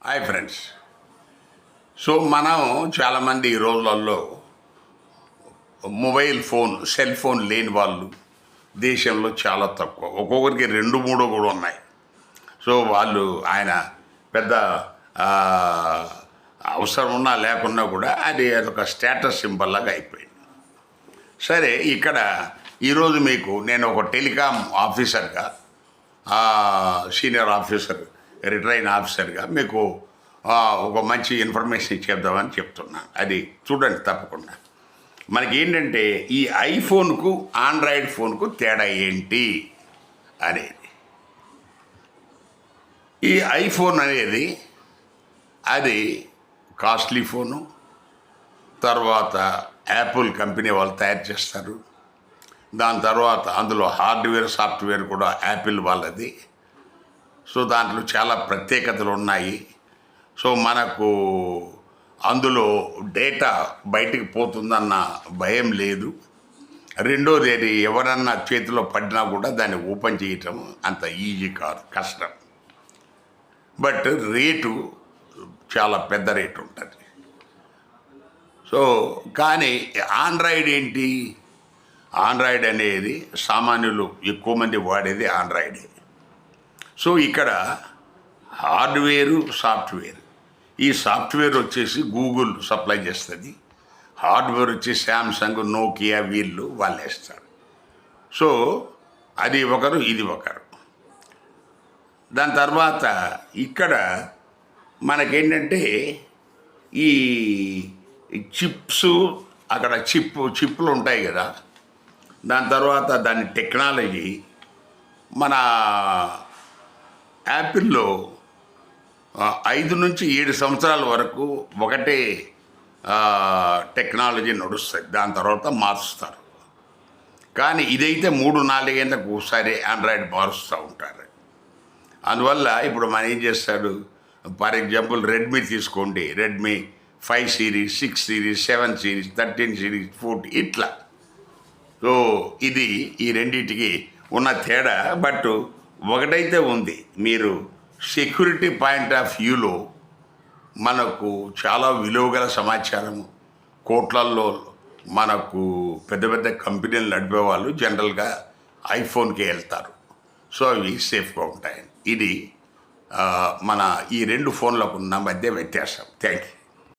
Hi friends. So మనం చాలామంది ఈ రోజులలో మొబైల్ ఫోన్ సెల్ ఫోన్ లేని వాళ్ళు దేశంలో చాలా తక్కువ. ఒక్కొక్కరికి 2-3 కూడా ఉన్నాయి. సో వాళ్ళు ఆయన పెద్ద ఆ, అవసరం ఉన్నా లేకున్నా కూడా అది అదొక స్టేటస్ సింబల్ లాగా అయిపోయింది. సరే, ఇక్కడ ఈరోజు మీకు నేను ఒక టెలికాం ఆఫీసర్గా, సీనియర్ ఆఫీసర్, రిటైర్డ్ ఆఫీసర్గా మీకు ఒక మంచి ఇన్ఫర్మేషన్ ఇచ్చేద్దామని చెప్తున్నాను. అది చూడండి తప్పకుండా. మనకి ఏంటంటే ఈ ఐఫోన్కు ఆండ్రాయిడ్ ఫోన్కు తేడా ఏంటి అనేది. ఈ ఐఫోన్ అనేది అది కాస్ట్లీ ఫోను. తర్వాత యాపిల్ కంపెనీ వాళ్ళు తయారు చేస్తారు. దాని తర్వాత అందులో హార్డ్వేర్ సాఫ్ట్వేర్ కూడా యాపిల్ వాళ్ళది. సో దాంట్లో చాలా ప్రత్యేకతలు ఉన్నాయి. సో మనకు అందులో డేటా బయటికి పోతుందన్న భయం లేదు. రెండోది, అది ఎవరన్నా చేతిలో పడినా కూడా దాన్ని ఓపెన్ చేయటం అంత ఈజీ కాదు, కష్టం. బట్ రేటు చాలా పెద్ద రేటు ఉంటుంది. సో కానీ ఆండ్రాయిడ్ ఏంటి? ఆండ్రాయిడ్ అనేది సామాన్యులు ఎక్కువ మంది వాడేది ఆండ్రాయిడే. సో ఇక్కడ హార్డ్వేరు సాఫ్ట్వేర్, ఈ సాఫ్ట్వేర్ వచ్చేసి గూగుల్ సప్లై చేస్తుంది. హార్డ్వేర్ వచ్చి శాంసంగ్, నోకియా వీళ్ళు వాళ్ళు వేస్తారు. సో అది ఒకరు, ఇది ఒకరు. దాని తర్వాత ఇక్కడ మనకేంటంటే ఈ చిప్స్, అక్కడ చిప్పులు ఉంటాయి కదా. దాని తర్వాత దాని టెక్నాలజీ మన యాపిల్లో 5 నుంచి 7 సంవత్సరాల వరకు ఒకటే టెక్నాలజీ నడుస్తుంది. దాని తర్వాత మారుస్తారు. కానీ ఇదైతే 3-4 ఏళ్ళకు ఒకసారి ఆండ్రాయిడ్ మారుస్తూ ఉంటారు. అందువల్ల ఇప్పుడు మనం ఏం చేస్తాడు, ఫర్ ఎగ్జాంపుల్ రెడ్మీ తీసుకోండి. Redmi 5 series, 6 series, 7 series, 13 series, 14 ఇట్లా. సో ఇది ఈ రెండింటికి ఉన్న తేడా. బట్ ఒకటైతే ఉంది, మీరు సెక్యూరిటీ పాయింట్ ఆఫ్ వ్యూలో మనకు చాలా విలువగల సమాచారం, కోట్లల్లో మనకు పెద్ద పెద్ద కంపెనీలు నడిపే వాళ్ళు జనరల్గా ఐఫోన్కి వెళ్తారు. సో అవి సేఫ్గా ఉంటాయి. ఇది మన ఈ 2 ఫోన్లకు ఉన్న మధ్య వ్యత్యాసం. Thank you.